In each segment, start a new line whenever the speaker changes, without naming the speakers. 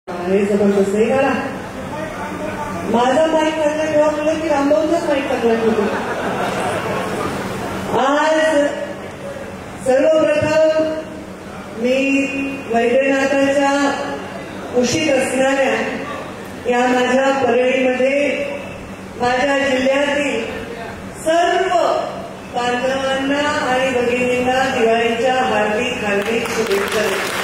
हे जबरदस्त नाही काढा. माझा माईक टाकला तेव्हा म्हणलं की रामभाऊचाच माईक टाकला होतो. आज सर्वप्रथम मी वैद्यनाथाच्या कुशीत असणाऱ्या या माझ्या परळीमध्ये माझ्या जिल्ह्यातील सर्व बांधवांना आणि भगिनींना दिवाळीच्या हार्दिक हार्दिक शुभेच्छा देतो.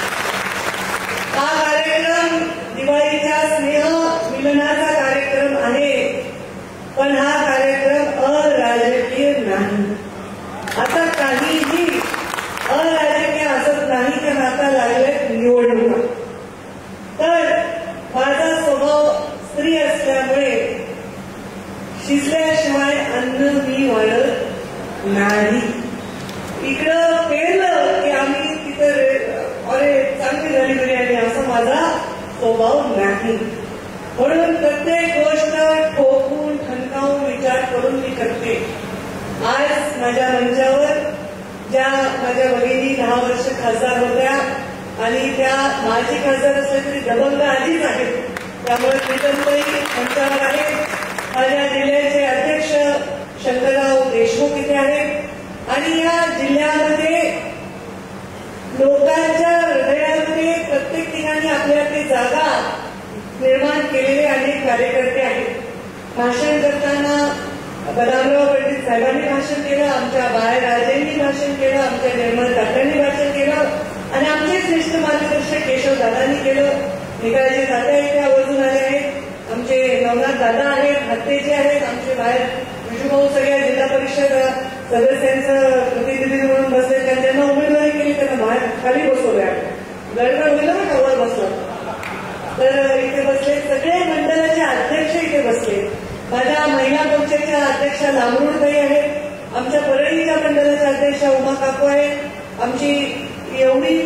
हा कार्यक्रम दिवाळीच्या स्नेह मिलनाचा कार्यक्रम आहे, पण हा कार्यक्रम अराजकीय नाही. आता काहीही अराजकीय असत नाही, कारण आता लागले निवडणुका. तर माझा स्वभाव स्त्री असल्यामुळे शिजल्याशिवाय अन्न मी वाढत नाही. इकडं पेरलं की आम्ही तिथं अरे चांगली झाली बिर्याणी असा माझा स्वभाव नाही. म्हणून प्रत्येक गोष्ट ठोकून ठणकावून विचार करून मी करते. आज माझ्या मंचावर ज्या माझ्या भगिनी 10 वर्ष खासदार होत्या आणि त्या माजी खासदार असल्या तरी दबंग आधीच आहेत, त्यामुळे प्रीतमताई मंचावर आहेत. माझ्या जिल्ह्याचे अध्यक्ष शंकरराव देशमुख इथे आहेत आणि या जिल्ह्यामध्ये लोकांच्या हृदयामध्ये प्रत्येक ठिकाणी आपल्या आपली जागा निर्माण केलेले अनेक कार्यकर्ते आहेत. भाषण करताना बदामराव पंडित साहेबांनी भाषण केलं, आमच्या बाळराजेंनी भाषण केलं, आमच्या निर्मल दादांनी भाषण केलं आणि आमचे श्रेष्ठ मार्गदर्शक केशव दादांनी केलं. निकाळजी दादा इथे आवर्जून आले आहेत, आमचे नवनाथ दादा आहेत, हत्तेचे आहेत, आमचे बाहेर विष्णूभाऊ सगळ्या जिल्हा परिषद सदस्यांचं प्रतिनिधी म्हणून बसले. त्यांना उमेदवारी केली, त्यांना बाहेर खाली बसवल्या. गडबड होईल ना का वर बसलं तर इथे बसले. सगळे मंडळाचे अध्यक्ष इथे बसले. माझ्या महिला मोर्चाच्या अध्यक्षा लांबरुडताई आहेत, आमच्या परळीच्या मंडळाच्या अध्यक्षा उमा काकू आहेत, आमची एवढी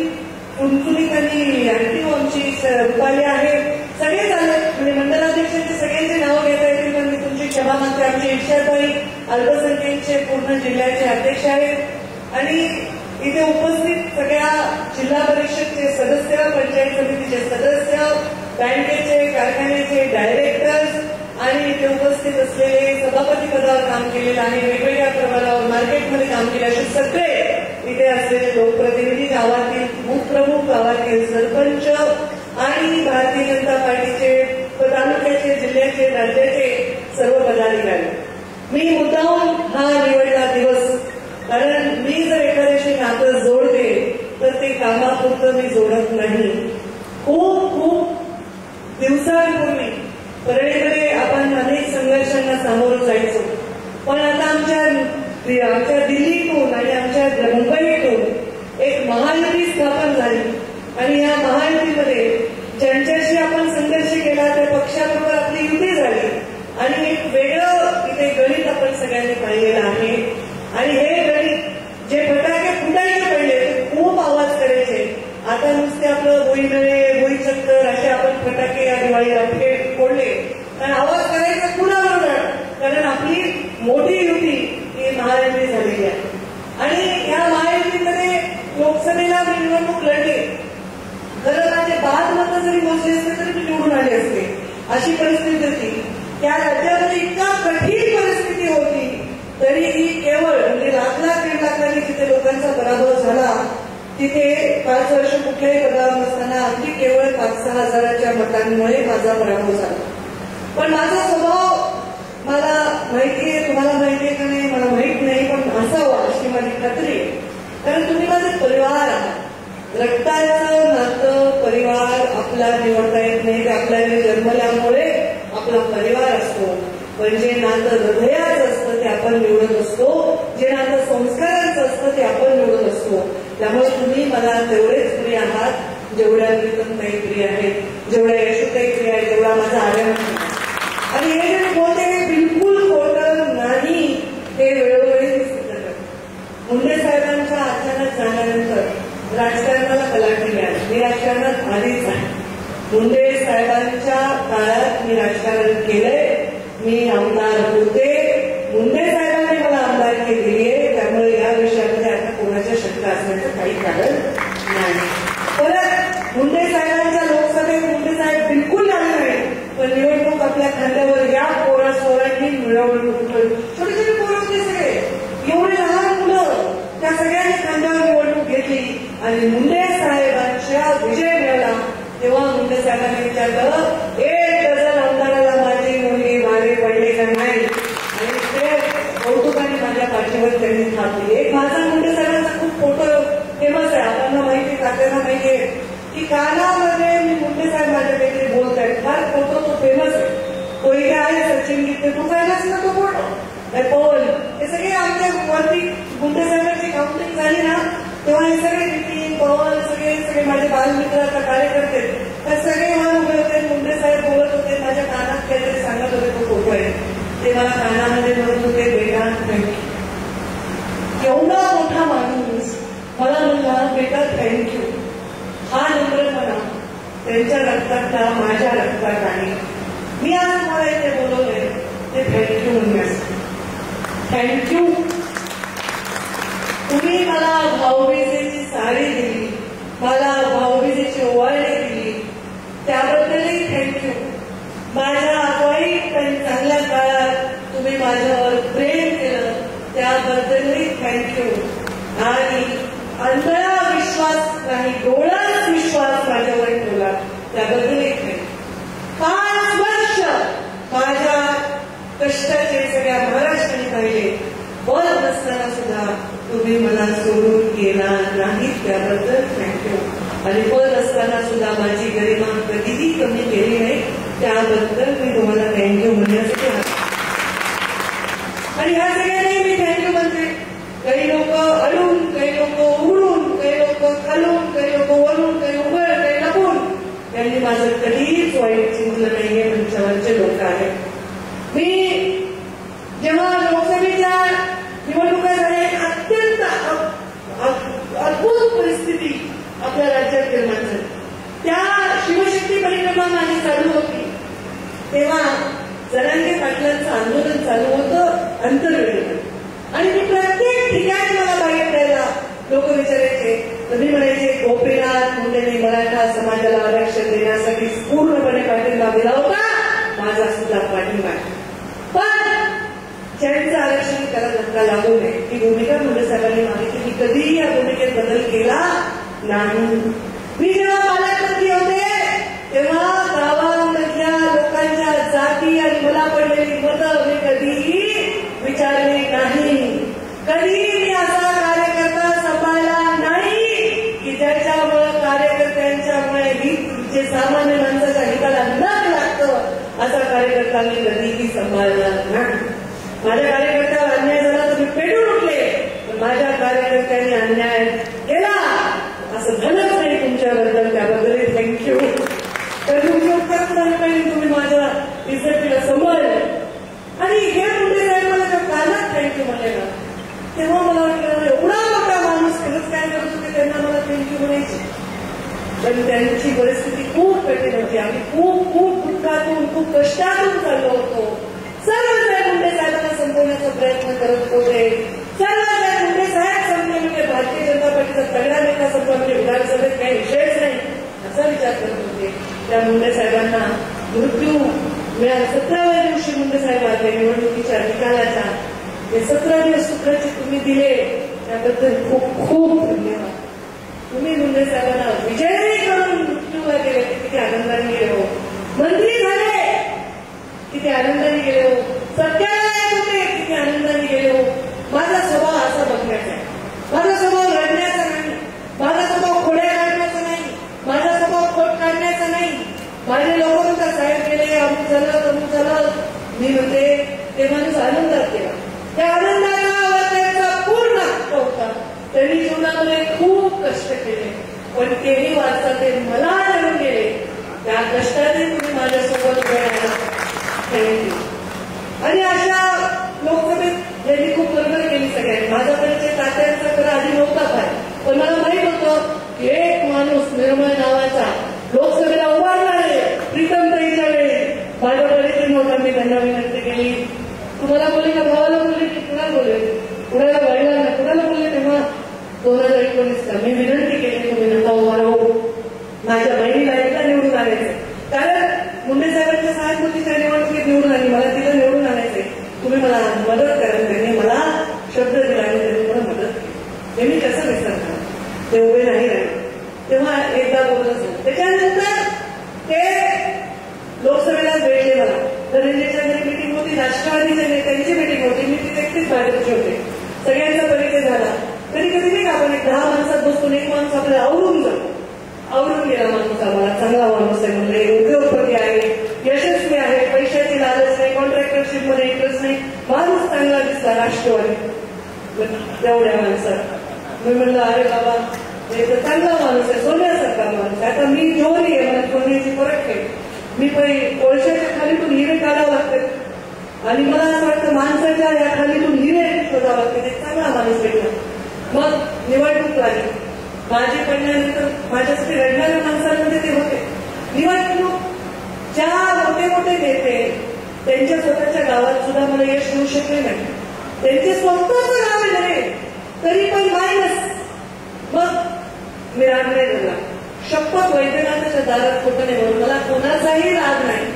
तुमचुलीत आणि ऍक्टिव्ह आमची रुपाली आहे. सगळेच आले म्हणजे मंडळाध्यक्षांचे सगळ्यांचे नाव घेता येतील, पण मी तुमची क्षमा मागते. आमची इच्छाताई अल्पसंख्येचे पूर्ण जिल्ह्याचे अध्यक्ष आहेत आणि इथे उपस्थित सगळ्या जिल्हा परिषदचे सदस्य, पंचायत समितीचे सदस्य, बँकेचे कारखान्याचे डायरेक्टर्स आणि इथे उपस्थित असलेले सभापती पदावर काम केलेलं आहे, वेगवेगळ्या प्रमाणावर मार्केटमध्ये काम केले असे सगळे इथे असलेले लोकप्रतिनिधी, गावातील मुखप्रमुख, गावातील सरपंच आणि भारतीय जनता पार्टीचे तालुक्याचे, जिल्ह्याचे, राज्याचे सर्व पदाधिकारी. मी मुद्दाम हा निवडला दिवस, कारण मी जर एखाद्याशी नातं जोडते तर ते कामापुरतं मी जोडत नाही. खूप खूप दिवसांपूर्वी परळीकडे आपण अनेक संघर्षांना सामोरं जायचो, पण आता आमच्या दिल्लीतून आणि आमच्या मुंबईतून एक महायुती स्थापन झाली आणि या महायुतीमध्ये ज्यांच्याशी आपण संघर्ष केला त्या पक्षाबरोबर आपली युती झाली आणि एक वेगळं इथे गणित आपण सगळ्यांनी पाहिलेलं आहे. आणि हे गणित जे फटाके फुटायचे पडले ते खूप आवाज करायचे. आता नुसते आपलं बोईनळे, बोईचक्कर असे आपण फटाके या दिवाळीला फोडले कारण आवाज करायचा कुणाबरोबर, कारण आपली मोठी युती ही महायुती झालेली आहे. आणि या महायुतीमध्ये लोकसभेला मी निवडणूक लढली, खरं माझे 5 मतं जरी मोजली असते तरी मी निवडून आले असते, अशी परिस्थिती होती. त्या राज्यामध्ये इतका कठीण परिस्थिती होती तरीही केवळ म्हणजे लाख 1.5 लाखांनी जिथे लोकांचा पराभव झाला तिथे 5 वर्ष कुठल्याही पदावर नसताना अगदी केवळ 5-6 हजाराच्या मतांमुळे माझा पराभव झाला. पण माझा स्वभाव मला माहितीये, तुम्हाला माहितीये का नाही मला माहित नाही, पण असावा अशी माझी खात्री आहे. कारण तुम्ही माझे परिवार आहात. रक्ताचं नातं परिवार आपला निवडता येत नाही, ते आपल्याला जन्मल्यामुळे आपला परिवार असतो. पण जे नातं हृदयाचं असतं ते आपण निवडत असतो, जे नातं संस्कारांचं असतं ते आपण निवडत असतो. त्यामुळे तुम्ही मला तेवढेच प्रिय आहात जेवढ्या प्रीतमताई प्रिय आहेत, जेवढ्या यशोताई प्रिय आहेत, जेवढा माझा आर्यमन. आणि हे जे बोलते हे बिलकुल खोटं नाही, हे वेळोवेळी सिद्ध करतात. मुंडे साहेबांच्या अचानक जाण्यानंतर राजकारणाला कलाटणी मिळाली. मी राजकारणात आधीच आहे. मुंडे साहेबांच्या काळात मी राजकारण केलंय, मी आमदार होते, मुंडे साहेबांनी मला आमदारकी दिली आहे. त्यामुळे या विषयामध्ये आता कोणाच्या शंका असण्याचं काही कारण नाही. परत मुंडे साहेबांच्या लोकसभेत मुंडे साहेब मुंडे साहेबांनी विचारलं, एक डझन आमदाराला माझी मुलगी भारी पडली का नाही, आणि ते कौतुकाने माझ्या पाठीवर त्यांनी थापली. एक माझा मुंडे साहेबांचा खूप फोटो फेमस आहे, आपल्याला माहिती, तात्यांना माहितीये की कानामध्ये मी मुंडे साहेब माझ्या काहीतरी बोलत आहेत, फार फोटो तो फेमस आहे. तो इथे आहे सचिन गीते, तू पाहिलाच ना तो फोटो, पवन, हे सगळे आमच्या वरती मुंडे साहेबांची काउंटिंग झाली ना तेव्हा हे सगळे नितीन, पवन, सगळे माझे बालमित्र आता कार्यकर्ते, तर सगळे मान उभे होते. मुंडे साहेब बोलत होते, माझ्या कानात काहीतरी सांगत होते, तो फोटो आहे ते मला कानामध्ये म्हणत होते, बेटा थँक्यू. एवढा मोठा माणूस मला म्हणला, बेटा थँक्यू. हा नम्रपणा त्यांच्या रक्तातला माझ्या रक्तात आहे. मी आज तुम्हाला इथे बोलवले ते थँक्यू म्हणण्यासाठी. थँक्यू. तुम्ही मला भाऊबीजेची साडी दिली, मला भाऊबीजेची ओवाळणी दिली, त्याबद्दलही थँक्यू. माझ्या वाईट आणि चांगल्या काळात तुम्ही माझ्यावर प्रेम केलं, त्याबद्दलही थँक्यू. आणि अंधळा विश्वास नाही, डोळाच विश्वास माझ्यावर ठेवला, त्याबद्दलही थँक्यू. 5 वर्ष माझ्या कष्टाचे सगळ्या महाराष्ट्राने पाहिले, पद नसताना सुद्धा तुम्ही मला सोडून गेला नाही, त्याबद्दल थँक्यू. आणि पद असताना सुद्धा माझी गरिमा कधीही कमी केली नाही, त्याबद्दल मी तुम्हाला थँक्यू म्हणण्यासाठी. आणि ह्या सगळ्यांनाही मी थँक्यू म्हणते. काही लोक अडून, काही लोक उघडून, काही लोक खालून, काही लोक वरून, काही उघड, काही लपून, त्यांनी माझं कधीच वाईट चिंतलं नाहीये. तुमच्यावरचे लोक आहेत. मी जेव्हा लोकसभेच्या निवडणुका झाल्या, अत्यंत अद्भुत परिस्थिती आपल्या राज्यात निर्माण झाली. त्या शिवशक्ती परिक्रमा माझी चालू होती, तेव्हा जरांगे पाटलांचं आंदोलन चालू होतं अंतर्वेदीमध्ये, आणि मी प्रत्येक ठिकाणी मला बाहेर द्यायला लोक विचारायचे, कधी म्हणायचे गोपीनाथ मुंडेंनी मराठा समाजाला आरक्षण देण्यासाठी पूर्णपणे पाठिंबा दिला होता, माझा सुद्धा पाठिंबा. पण ज्यांचं आरक्षण त्याला धक्का लागू नये ही भूमिका मुंडे साहेबांनी मागितली. मी कधीही या भूमिकेत बदल केला नाही. मी जेव्हा पालकमंत्री होते तेव्हा गावांमधल्या लोकांच्या जाती आणि मला पडलेली मतं मी कधीही विचारली नाही. कधीही मी असा कार्यकर्ता सांभाळला नाही की ज्याच्यामुळे कार्यकर्त्यांच्यामुळे हित जे सामान्य माणसाच्या हिताला न लागतं असा कार्यकर्ता मी कधीही सांभाळला नाही. माझ्या कार्यकर्त्यावर अन्याय झाला तर मी पेटून उठले, पण माझ्या कार्यकर्त्यांनी अन्याय केला असं झालंच नाही तुमच्याबद्दल, त्याबद्दल थँक्यू. तर तुमची उत्तर झालं पाहिजे, तुम्ही माझ्या इज्जतीला सांभाळलं. आणि हे मुंडे साहेब मला जेव्हा कालच थँक्यू म्हणले ना, तेव्हा मला वाटलं एवढा मोठा माणूस खरंच काय करत होते, त्यांना मला थँक्यू म्हणायची. पण त्यांची परिस्थिती खूप कठीण होती. आम्ही खूप खूप दुःखातून, खूप कष्टातून चाललो होतो. सर्व साहेब मुंडे साहेबांना संपवण्याचा प्रयत्न करत होते. सर्व साहेब मुंडे साहेब संपले म्हणजे भारतीय जनता पार्टीचा तगडा नेता संपला म्हणजे विधानसभेत काही विषयच नाही असा विचार करत होते. त्या मुंडे साहेबांना मृत्यू मिळाला. 17व्या दिवशी मुंडे साहेब आले निवडणुकीच्या निकालाच्या. हे 17 दिवस सुखाचे तुम्ही दिले त्याबद्दल खूप खूप धन्यवाद. तुम्ही मुंडे साहेबांना विजयी करून मृत्यूला गेले, किती आनंदाने गेले हो. मंत्री झाले किती आनंदाने गेले हो. सत्यालयात होते किती आनंदाने गेले हो. माझा स्वभाव असा बघण्याचा आहे. माझा स्वभाव रडण्याचा नाही, माझा स्वभाव खोड्या काढण्याचा नाही, माझा स्वभाव खोट काढण्याचा नाही. माझे लोक म्हणतात साहेब गेले, अमुक झालं तमुक झालं. मी म्हणते ते माणूस आनंदात गेला. त्या आनंदाला त्यांचा पूर्ण हक्क होता. त्यांनी जीवनामध्ये खूप कष्ट केले, पण तेही वाचता ते मला देऊन गेले. त्या कष्टाने तुम्ही माझ्यासोबत उभे राहिला. थँक्यू. आणि अशा लोकसभेत यांनी खूप बरोबर केली सगळ्यांनी. माझा परिचय तात्यांचा तर आधी नव्हता काय, पण मला माहित होतं की एक माणूस निर्मळ नावाचा लोकसभेला उभारला आहे. प्रीतमताईच्या वेळी माझा परिचय नव्हता. मी त्यांना विनंती केली, तुम्हाला बोलले का भावाला बोलले की कुणाला बोलले, कुणाला वडिलांना कुणाला बोलले. तेव्हा 2019ला मी विनंती केली तुम्ही नका उभा राहू, माझ्या बहिणीला एकदा निवडून आणायचं. कारण मुंडे साहेबांच्या सहानुभूतीच्या निवडणुकीत निवडून आली, मला तिला निवडून आणायचंय, तुम्ही मला मदत करा. त्यांनी मला शब्द दिला आणि त्यांनी मला मदत केली. हे मी कसं विसरणार. ते उभे नाही राहिले. तेव्हा एकदा बोलत झालं. त्याच्यानंतर ते बाकीच्या नेत्यांची मिटिंग होती, मी तिथे एकटीच भाजपची होते, सगळ्यांचा परिचय झाला. कधी कधी नाही का आपण एक 10 माणसात बसतो, एक माणूस आपल्याला आवरून जातो, आवरून गेला माणूस, आम्हाला चांगला माणूस आहे म्हणले, उद्योगपती आहे, यशस्वी आहे, पैशाची लालच नाही, कॉन्ट्रॅक्टरशिप मध्ये इंटरेस्ट नाही, माणूस चांगला दिसला, राष्ट्रवादी तेवढ्या माणसात. मी म्हणलं अरे बाबा हे तर चांगला माणूस आहे, सोन्यासारखा माणूस आहे. आता मी जोरी आहे, मला सोन्याची फरक आहे, मी कोळशाच्या खालीतून हिरे काढावं लागते आणि मला असं वाटतं माणसाच्या या खालीतून हिरे शोधावं लागते. एक चांगला माणूस भेटला. मग निवडणूक लागली, माझी पडल्यानंतर माझ्यासाठी रडणाऱ्या माणसांमध्ये ते होते. निवडणूक ज्या मोठे मोठे नेते त्यांच्या स्वतःच्या गावात सुद्धा मला यश मिळू शकले नाही, त्यांचे स्वतःच गाव आहे तरी पण मायनस. मग मी राग नाही धरला, शपथ वैद्यनाथाच्या दारात खोटं नाही म्हणून मला कोणाचाही राग नाही.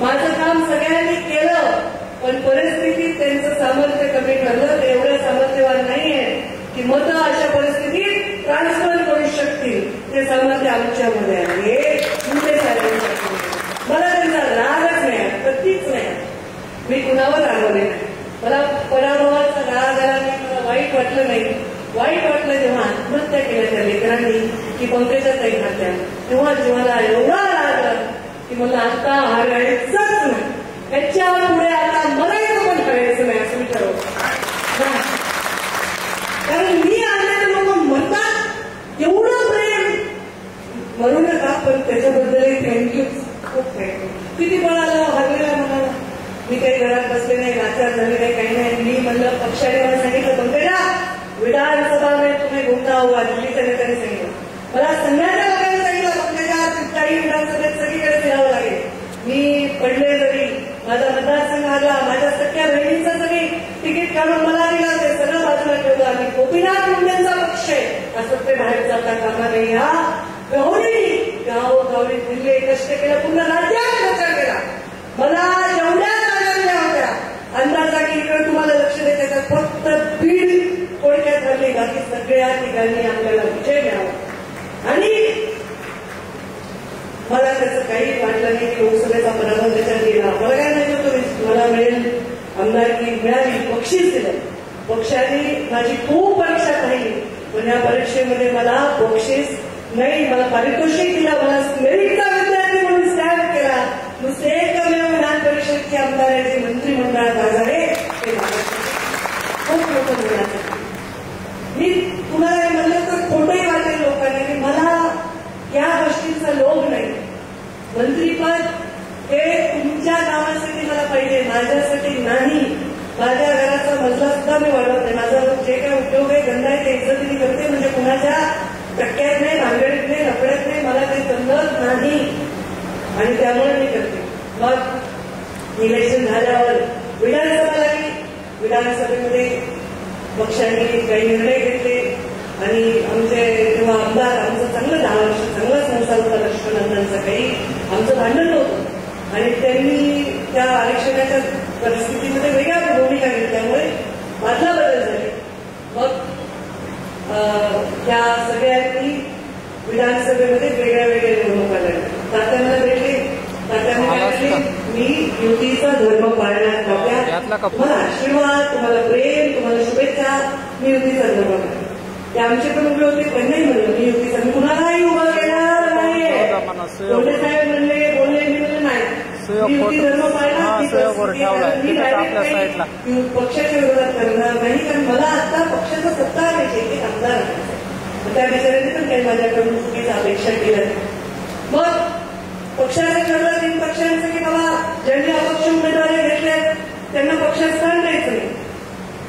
माझं काम सगळ्यांनी केलं, पण परिस्थितीत त्यांचं सामर्थ्य कमी ठरलं. ते एवढं सामर्थ्यवान नाहीये की मतं अशा परिस्थितीत ट्रान्सफर करू शकतील. ते सामर्थ्य आमच्यामध्ये आहे, ते मला त्यांचा रागच नाही, कधीच नाही. मी कुणावर रागवले नाही, मला पराभवाचा राग आला नाही, मला वाईट वाटलं नाही. वाईट वाटलं जेव्हा आत्महत्या केल्या त्या लेकरांनी की पंकजा ताई खात्या, तेव्हा जीवाला एवढा राग की मला आता हारायचंच नाही, त्याच्या पुढे आता मरायचं पण करायचं नाही असं मी ठरवलं. कारण मी आलेले लोक म्हणतात एवढं प्रेम म्हणू नका, पण त्याच्याबद्दलही थँक्यू, खूप थँक्यू. किती बळाला हरलेला म्हणाला, मी काही घरात बसले नाही, नाचार झाले नाही, काही नाही. मी म्हणलं पक्षाने मला सांगितलं पंकजा विधानसभा में तुम्हें घूमना हुआ, दिल्लीच्या नेत्याने सांगितलं, मला संघाच्या लोकांनी सांगितलं पंकजा तुमच्याही विधानसभेत सगळीकडे फिरावं लागेल. मी पडले जरी, माझा मतदारसंघ आला, माझ्या सख्या बहिणीचं जरी तिकीट काढून मला दिला, ते सगळं बाजूला ठेवलं आणि गोपीनाथ मुंडेंचा पक्ष आहे असं ते बाहेर जाता कामा नाही. हा गौरी गावोगावी फिरले, कष्ट केलं, पूर्ण राज्यात प्रचार केला. मला जेवढ्या जागा होत्या अंदाजा की इकडे तुम्हाला लक्ष द्यायचं, फक्त बीड कोणत्या ठरले, बाकी सगळ्या ठिकाणी आपल्याला विजय मिळावा. आणि मला त्याचं काही वाटलं नाही की लोकसभेचा पराभव त्याच्यात गेला. मला काय माहिती होतं मला मिळेल, आमदारकी मिळाली, बक्षीस दिलं. पक्षाने माझी खूप परीक्षा पाहिली, पण या परीक्षेमध्ये मला बक्षीस नाही, मला पारितोषिक दिला, मला मेरिटचा विद्यार्थी म्हणून स्टॅम्प केला. नुसते एकमेव विधान परिषदचे आमदार आहे जे मंत्रिमंडळात आज आहे, ते खूप मोठं बोलायचं. मी तुम्हाला म्हणलं तर खोटंही वाटेल लोकांना की मला या गोष्टींचा लोभ नाही. मंत्रीपद हे तुमच्या कामासाठी मला पाहिजे, माझ्यासाठी नाही. माझ्या घराचा मजला सुद्धा मी वाढवत नाही. माझा जे काही उद्योग आहे, धंदा आहे, ते इज्जतीने करते, म्हणजे कुणाच्या टक्क्यात नाही, भांगडीत नाही, लफड्यात नाही, मला ते जमत नाही आणि त्यामुळे मी करते. मग इलेक्शन झाल्यावर विधानसभा लागली, विधानसभेमध्ये पक्षाने काही निर्णय घेतले आणि आमचे तेव्हा आमदार, आमचं चांगलं 10 वर्ष चांगला संसार होता लक्ष्मणनंदांचा, काही आमचं भांडण नव्हतं आणि त्यांनी त्या आरक्षणाच्या परिस्थितीमध्ये वेगळ्या भूमिका घेतल्यामुळे माझा बदल झाले. मग त्या सगळ्यांनी विधानसभेमध्ये वेगळ्या वेगळ्या निवडणुका लढल्या. तात्याला भेटले, तात्याने काय केले, मी युतीचा धर्म पाळण्यात नव्हत्या, तुम्हाला आशीर्वाद, तुम्हाला प्रेम, तुम्हाला शुभेच्छा, मी युतीचा धर्म पाळला. ते आमचे पण उभे होते, पण नाही म्हणलं मी युतीचा, मी कुणालाही उभं केलं नाहीये. कोंडे साहेब म्हणले, बोलले, मी म्हणलं नाही, मी युती धर्म पाळला. पक्षाच्या विरोधात करणार नाही, कारण मला आता पक्षाचा सत्ता पाहिजे, एक आमदार. त्या विचाराने पण काही माझ्याकडून चुकीच्या अपेक्षा केल्या. मग पक्षाने ठरलं 3 पक्षांचं की बाबा ज्यांनी अपक्ष उमेदवारी घेतले त्यांना पक्षात स्थान द्यायचं नाही.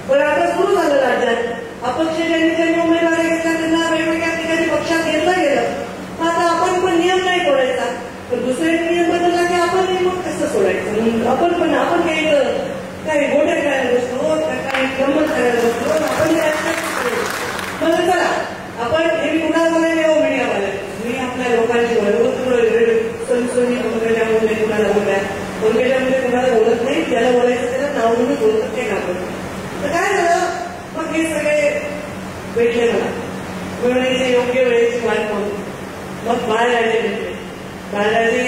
पण आता सुरू झालं राज्यात, अपक्ष ज्यांनी उमेदवारी घेतल्या त्यांना वेगवेगळ्या ठिकाणी पक्षात घेतलं गेलं. आता आपण पण नियम नाही तोडायचा, पण दुसरे नियम बदलला की आपण मग कसं सोडायचं. आपण काही गोटे करायला बसतो, काही गंमत करायला बसतो, आपण मला चला आपण हे मी कुणाला बोलायला येऊ मीडियावाले, मी आपल्या लोकांची सनसनी पंकजा मुंडे कुणाला बोलल्या, पंकजा मुंडे कुणाला बोलत नाही, ज्याला बोलायचं त्याला नाव म्हणून बोलतात ते घाबरत. तर काय झालं, मग हे सगळे भेटले मला, वेळेची योग्य वेळेची वाट पाहून. मग बाळराजे भेटले. बाळराजे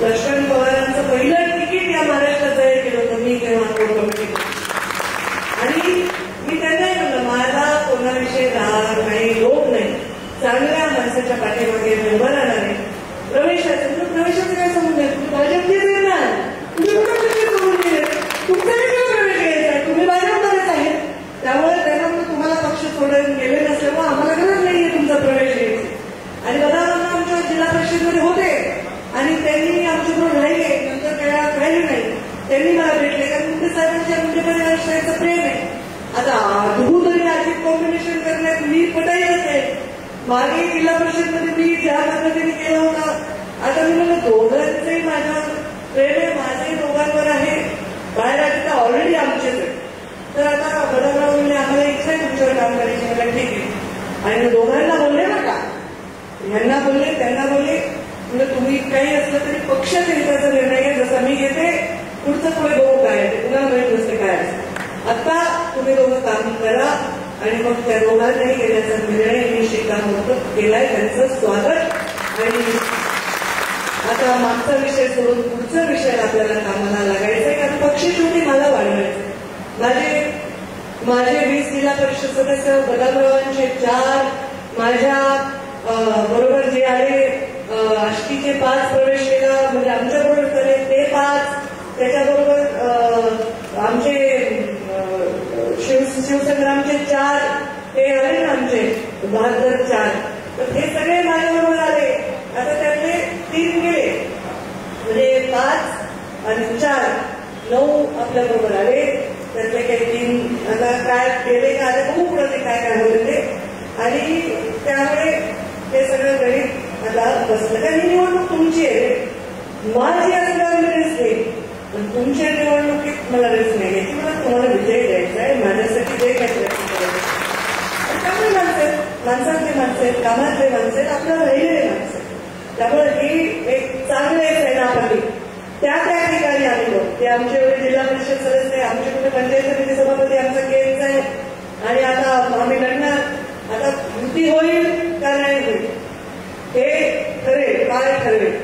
लक्ष्मण पवारांचं पहिलं तिकीट या महाराष्ट्रात जाहीर केलं होतं. मी तेव्हा कोण कमिटी. आणि मी त्यांनाही म्हणलं मला कोणाविषयी राग नाही, लोभ नाही, चांगल्या माणसाच्या पाठीमागे मी उभं राहणार आहे. प्रवेशाचं काय समजून आहे, तुम्ही भाजपचेच येणार, तुम्ही कुणाचे समजून गेले, तुमचा काय प्रवेश घ्यायचा, तुम्ही भाजपमध्येच आहे. त्यामुळे त्यांना तुम्हाला पक्ष सोडून गेले नसल्यामुळे आम्हाला गरज नाहीये तुमचा प्रवेश घ्यायची. आणि बदामांना आमच्या जिल्हा परिषदेमध्ये होते आणि त्यांनी आमच्याबरोबर राहिले, नंतर त्या राहिले नाही. त्यांनी मला भेटले कारण मुंडे साहेबांच्या मुंडे परिवाराचं प्रेम आहे. आता अद्भुत आणि आर्थिक कॉम्बिनेशन करण्यात मी पटाईलच आहे. मागे जिल्हा परिषदमध्ये मी ज्या पद्धतीने केलं होतं, आता मी म्हणलं दोघांचंही माझ्यावर प्रेम आहे, माझ्याही दोघांवर आहे. बाहेर आता ऑलरेडी आमचेच आहे. तर आता बदामराव म्हणजे आम्हाला इच्छा आहे तुमच्यावर काम करायची. मला ठीक आहे. आणि दोघांना बोलले नका, ह्यांना बोलले त्यांना बोलले, म्हणजे तुम्ही काही असलं तरी पक्षाच्या हिताचा निर्णय घ्या, जसा मी घेते. पुढचं पुढे बघू काय आहे ते, तुम्हाला माहित नसते काय असतं. आता तुम्ही दोघं काम करा. आणि मग त्या दोघांनाही घेण्याचा निर्णय मी शिक्कामोर्तब केलाय. त्यांचं स्वागत. आणि आता मागचा विषय सोडून पुढच्या विषयाला आपल्याला कामाला लागायचंय, कारण पक्ष शेवटी मला वाढवायचं. माझे 20 जिल्हा परिषद सदस्य, बदामरावांचे 4, माझ्या बरोबर जे आहे आष्टीचे 5 प्रवेश केला, म्हणजे आमच्या बरोबर झाले ते 5, त्याच्याबरोबर आमचे शिवसंग्रामचे 4, ते आले ना आमचे 72 4, तर हे सगळे माझ्याबरोबर आले. आता त्यातले 3 गेले, म्हणजे 5 आणि 4 9 आपल्या बरोबर आले. त्यातले काही 3 आता काय गेले का आले खूप पुढे काय काय होते ते. आणि त्यामुळे ते सगळं गणित आता बसलं. कारण ही निवडणूक तुमची आहे, माझी असल्यावर रिस्क नाही, पण तुमच्या निवडणुकीत मला रिस्क नाही घ्यायची. मला तुम्हाला विजय द्यायचा आहे, माझ्यासाठी जे काही प्रयत्न करायचे. चांगली माणसं आहेत, माणसातले माणसं आहेत, कामातले माणसं आहेत, आपल्याला राहिलेले माणसं आहेत. त्यामुळे ही एक चांगले सेनापती त्या ठिकाणी आलेलो. ते आमचे एवढे जिल्हा परिषद सदस्य, आमचे कुठे पंचायत समिती सभापती आमचा केस आहे. आणि आता आम्ही लढणार. आता युती होईल का नाही होईल हे ठरेल. काय ठरवेल?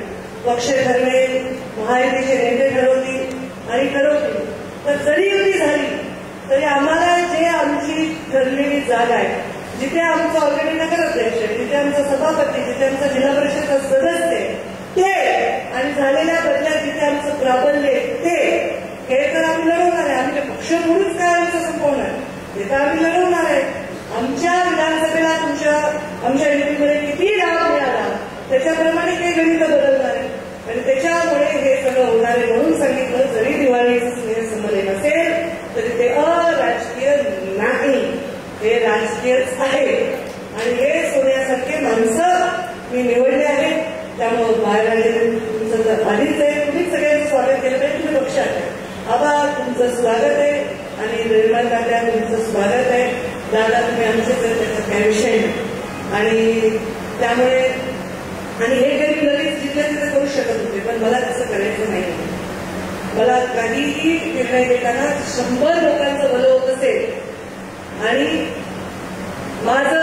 पक्ष ठरवेल, महायुतीचे नेते ठरवतील आणि ठरवतील. तर जरी युती झाली तरी आम्हाला जे आमची ठरलेली जागा आहे, जिथे आमचा ऑलरेडी नगराध्यक्ष आहे, जिथे आमचा सभापती, जिथे आमचा जिल्हा परिषदचा सदस्य ते, आणि झालेल्या बदल्यात जिथे आमचं प्राबल्य ते, हे तर आम्ही लढवणार आहे. आमचे पक्ष म्हणूनच काय आमचं संपवणार, हे तर आम्ही लढवणार आहे. आमच्या विधानसभेला आमच्या युतीमध्ये किती लाभ मिळाला त्याच्याप्रमाणे ते गणित बदलणार आहे. आणि त्याच्यामुळे हे सगळं होणार आहे. म्हणून सांगितलं, जरी दिवाळीचं स्नेहसंमेलन असेल तरी ते अराजकीय नाही, हे राजकीयच आहे. आणि हे सोन्यासारखे माणसं मी निवडले आहेत. त्यामुळे बाहेर आलेले तुमचं आधीच आहे, तुम्हीच सगळ्यांचं स्वागत केलं पाहिजे. तुम्ही लक्षात आहे. आबा तुमचं स्वागत आहे आणि निर्मल दादा तुमचं स्वागत आहे. दादा तुम्ही आमचे तर त्याचा काही विषय नाही. आणि त्यामुळे आणि हे काही लगेच जिथल्या तिथे करू शकत होते, पण मला तसं करायचं नाही. मला काहीही निर्णय देताना 100 लोकांचं भलं होत असेल आणि माझं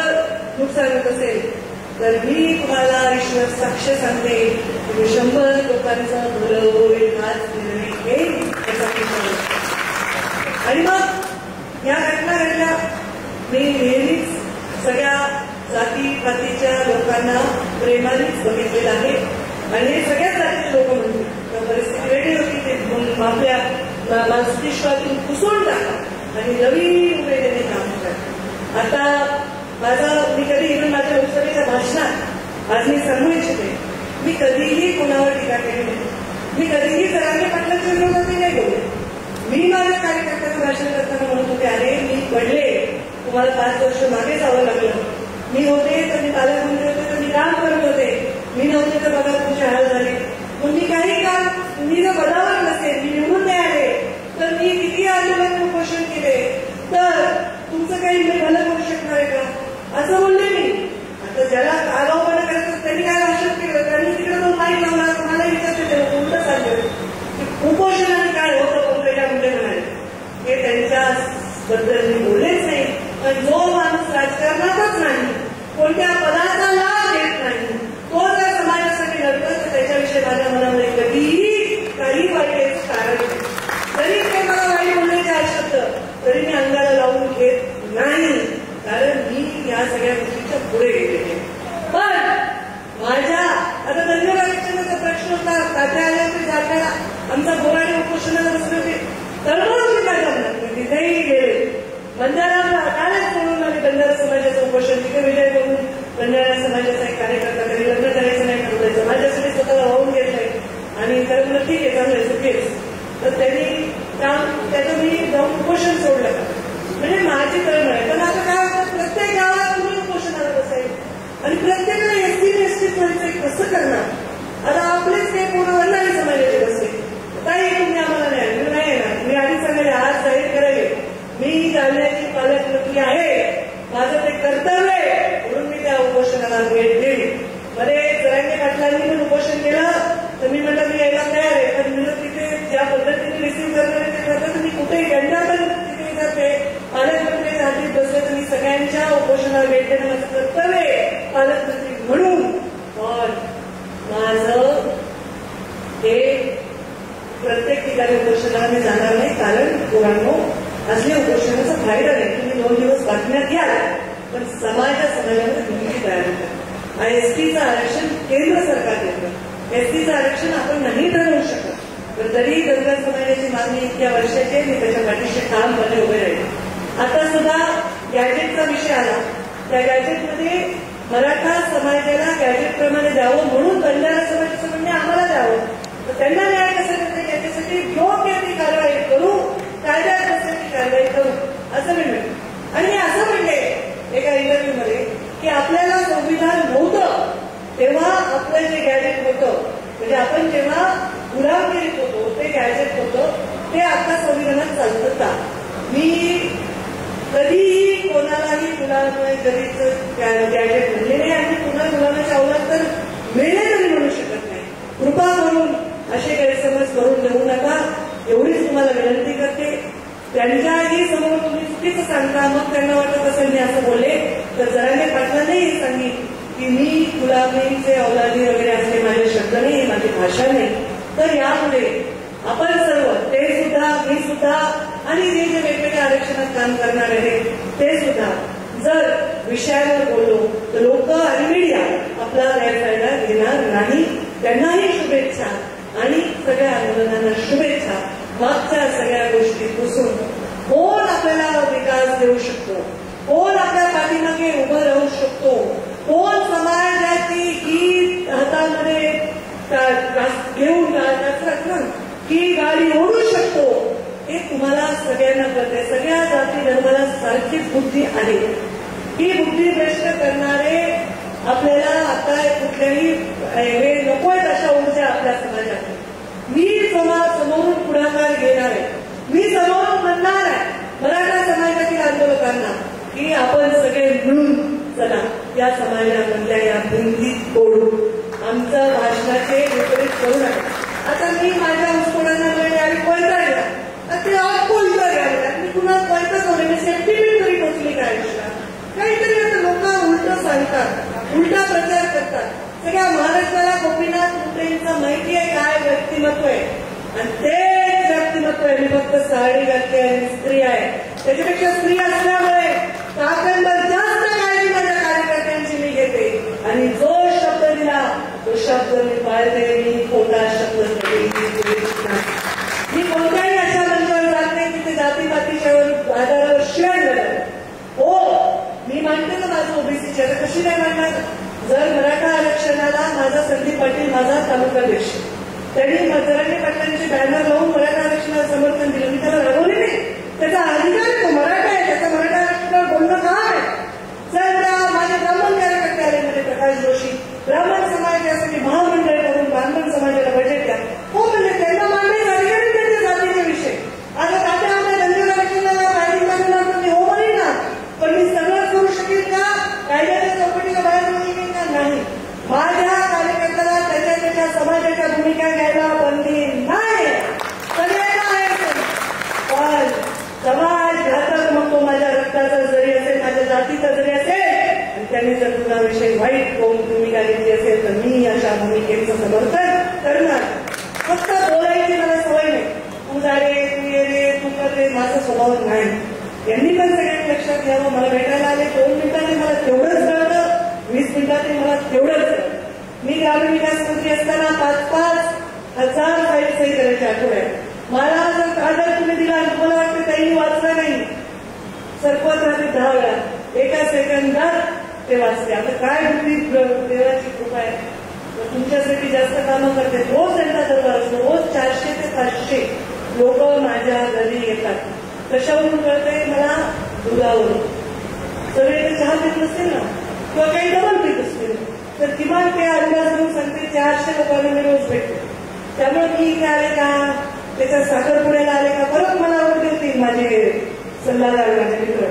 नुकसान होत असेल तर मी तुम्हाला ईश्वर साक्ष सांगते, तुम्ही 100 लोकांचं भलं होईल हाच निर्णय घेईल. आणि मग या घटना घडल्या. मी नेहमीच सगळ्या जाती पातीच्या लोकांना प्रेमानेच बघितलेलं आहे. आणि हे सगळ्याच जातीचे लोक म्हणतील तर परिस्थिती वेगळी होती. ते आपल्या मस्तिष्कातून पुसून टाका आणि नवीन वेळेने काम करा. आता मी कधी इव्हन माझ्या लोकसभेच्या भाषणात आज मी सांगू इच्छिते, मी कधीही कुणावर टीका केली नाही. मी कधीही जरांगे पाटलांच्या विरोधात नाही बोलले. मी माझ्या कार्यकर्त्यांना भाषण करताना म्हणत होते, अरे मी पडले, तुम्हाला 5 वर्ष मागे जावं लागलं. मी होते तर मी पालकमंत्री होते तर मी काम करत होते. मी नव्हते तर बघा तुमचे हाल झाले. पण मी काही काम मी जर पदावर नसेल, मी निवडून नाही आले तर मी किती आंदोलन उपोषण केले तर तुमचं काही मी भलं करू शकणार आहे का, असं बोलले मी. आता ज्याला आगाऊपणा करायचं त्यांनी काय भाषण केलं, त्यांनी तिकडे तो माहीत लावला. तुम्हाला विचारते उलट सांगतो उपोषण आणि काय होतं पंकजा मुंडे म्हणाले, हे त्यांच्याबद्दल मी बोललेच नाही. पण जो माणूस राजकारणातच नाही, कोणत्या पदाचा लाभ घेत नाही, तो जर समाजासाठी लढतो तर त्याच्याविषयी उपोषण सोडलं का? म्हणजे माझी तळमळ आहे. पण आता काय होतं, प्रत्येक गावात तुम्ही उपोषणाला बसायला आणि प्रत्येकाला एसटीच व्हायचंय, कसं करणार? आता आपलेच काही पूर्ण वरणारी समाजाचे बसले, काही तुम्ही आम्हाला नाही येणार. मी आधी सांगायला आज जाहीर करायले, मी जालन्याची पालकमंत्री आहे, माझं ते कर्तव्य आहे, म्हणून मी त्या उपोषणाला भेट दिली. मध्ये जरांगे पाटलांनी पण उपोषण केलं, तर मी म्हटलं मी यायला तयार आहे. पण मी तिथे ज्या पद्धतीने रिसिव्ह करणार ते करतात, मी कुठेही त्यांना पण तिथे जाते. पालकमंत्री हातीत बसले तर मी सगळ्यांच्या उपोषणाला भेट देणं माझं कर्तव्य आहे पालकमंत्री म्हणून. पण माझं हे प्रत्येक ठिकाणी उपोषणाला मी जाणार नाही, कारण पोरांनो असले उपोषणाचा फायदा नाही. तुम्ही 2 दिवस बातम्यात याल, पण समाजामध्ये भूमिका तयार होतात. एसटीचं आरक्षण केंद्र सरकार देतं, एसटीचं आरक्षण आपण नाही ठरवू शकत. पण तरी धनगर समाजाची मागणी इतक्या वर्षाची मी त्याच्या पाठीशी ठामपणे उभे राहिले. आता सुद्धा गॅजेटचा विषय आला, त्या गॅजेटमध्ये मराठा समाजाला गॅजेट प्रमाणे द्यावं म्हणून बंजारा समाजाचं म्हणणे आम्हाला द्यावं. तर त्यांना न्याय कसा करते याच्यासाठी योग्य ती कारवाई करू, कायद्यात कसं ती कारवाई करू असं मी म्हणते. आणि मी असं म्हणले एका इंटरव्ह्यूमध्ये की आपल्याला संविधान नव्हतं तेव्हा आपलं जे गॅजेट होतं, म्हणजे आपण जेव्हा गुलामगिरीत होतो ते गॅजेट होतं, ते आता संविधानात चालतं का? मी कधीही कोणालाही गुलामगिरीचं गॅजेट म्हणले नाही आणि पुन्हा गुलामाच्या अवलाद तर मिळणे तरी म्हणू शकत नाही. कृपा करून असे गैरसमज करून देऊ नका, एवढीच तुम्हाला विनंती करते. त्यांच्याही समोर तुम्ही चुकीचं सांगता, मग त्यांना वाटत असेल मी असं बोलले, तर जरांगे पाटलांनी सांगितलं की मी गुलामीचे अवलादी वगैरे असले माझे शब्द नाही, माझी भाषा नाही. तर यामुळे आपण सर्व, ते सुद्धा, मी सुद्धा आणि जे जे वेगवेगळ्या आरक्षणात काम करणार आहेत ते सुद्धा जर विषयावर बोललो तर लोक आणि मीडिया आपला गैरफायदा घेणार नाही. त्यांनाही शुभेच्छा आणि सगळ्या आंदोलनांना शुभेच्छा. मागच्या सगळ्या गोष्टी पुसून कोण आपल्याला विकास देऊ शकतो, कोण आपल्या पाठीमागे उभं राहू शकतो, कोण समाजाची ही हातामध्ये घेऊन ही गाडी ओढू शकतो, हे तुम्हाला सगळ्यांना कळते. सगळ्या जाती धर्माला सारखीच बुद्धी आहे. ही बुद्धी भ्रष्ट करणारे आपल्याला आता कुठल्याही हे नकोय अशा ऊर्जा आपल्या समाजात. मी समोरून पुढाकार घेणार आहे, मी समोरून म्हणणार आहे मराठा समाजातील आंदोलकांना की आपण सगळे मिळून चला या समाजामधल्या या भिंती तोडू, आमचं भाषणाचे विपरीत करू नका. आता मी माझ्या उस्फोटांना आणि कोयता घ्या, ते कोयता घ्यायला मी पुन्हा कोयता करू, मी सेफ्टी बिल तरी पोचली काय काहीतरी. आता लोक उलट सांगतात, उलटा प्रचार करतात. सगळ्या महाराष्ट्राला गोपीनाथ मुंडेंचं माहिती आहे काय व्यक्तिमत्व आहे, आणि तेच व्यक्तिमत्व आहे. मी फक्त साडी घातली आणि स्त्री आहे, त्याच्यापेक्षा स्त्री असल्यामुळे ताकदवर जास्त काळजी माझ्या कार्यकर्त्यांची मी घेते. आणि जो शब्द दिला तो शब्द मी पाळते. मी खोटा शब्द मी कोणत्याही अशा मंचावर जात नाही तिथे जातीपातीच्या आधारावर शिवाय झालं. हो, मी मानते ना माझं ओबीसीची, आता कशी नाही मानणार. जर मराठा आरक्षणाला माझा संदीप पाटील माझा तालुकाध्यक्ष, त्यांनी जरांगे पाटलांचे बॅनर लावून मराठा आरक्षणाला समर्थन दिलं, मी त्याला रागवले नाही. त्याचा अधिकार आहे, तो मराठा आहे, त्याचा मराठा आरक्षणावर बोलणं काम आहे. जर माझे ब्राह्मण कार्यकर्ते आले म्हणजे प्रकाश जोशी, ब्राह्मण समाजासाठी महामंडळ करून ब्राह्मण समाजाला बजेट द्या, हो म्हणजे त्यांना मांडणी अधिकारी त्यांच्या जातीचे विषय. आता तात्या आमच्या धनगर आरक्षणाला पाठिंबा देणार तर मी हो म्हणेन ना, पण मी सगळं करू शकेल का? कायद्याच्या चौकटीला बाहेर होऊ शकेल का? नाही. माझ्या कार्यकर्त्याला त्याच्या समाजाच्या भूमिका घ्यायला बंदी नाही, सगळ्यांना आहे. पण समाज घातक मग तो माझ्या रक्ताचा जरी असेल, माझ्या जातीचा जरी असेल, आणि त्यांनी जर तुझा विषय वाईट भूमिका घेतली असेल तर मी अशा भूमिकेचं समर्थन करणार. फक्त बोलायची मला सवय नाही, तू झाले, तू ये रे, तू करते, माझा स्वभाव नाही. यांनी पण सगळ्यांनी लक्षात घ्यावं. मला भेटायला आले 2 मिनिटांनी मला तेवढंच कळलं, 20 मिनिटांनी मला तेवढंच कळलं. मी ग्रामीण विकास मंत्री असताना 5,000 फाईल सही करायच्या आठवड्यात. मला जर कागद तुम्ही दिला आणि तुम्हाला वाटतं काही वाचलं नाही, सरपंच राहते 10 वेळा, एका सेकंदात ते वाचते. आता काय बुद्धी देवाची कृपा आहे, तुमच्यासाठी जास्त कामं करते. रोज त्यांचा दरबार असतो, रोज 400 ते 500 लोक माझ्या घरी येतात. कशावरून कळतंय मला? दुधावरून. सगळे तर चहा पित नसतील ना, किंवा काही डबल पित असतील, तर किमान ते अंदाज घेऊन सांगते 400 लोकांना मी रोज भेटते. त्यामुळे मी इथे आले का, त्याच्या साखरपुड्याला आले का, परत मला आवडते होती माझे सल्लागार, माझे मित्र,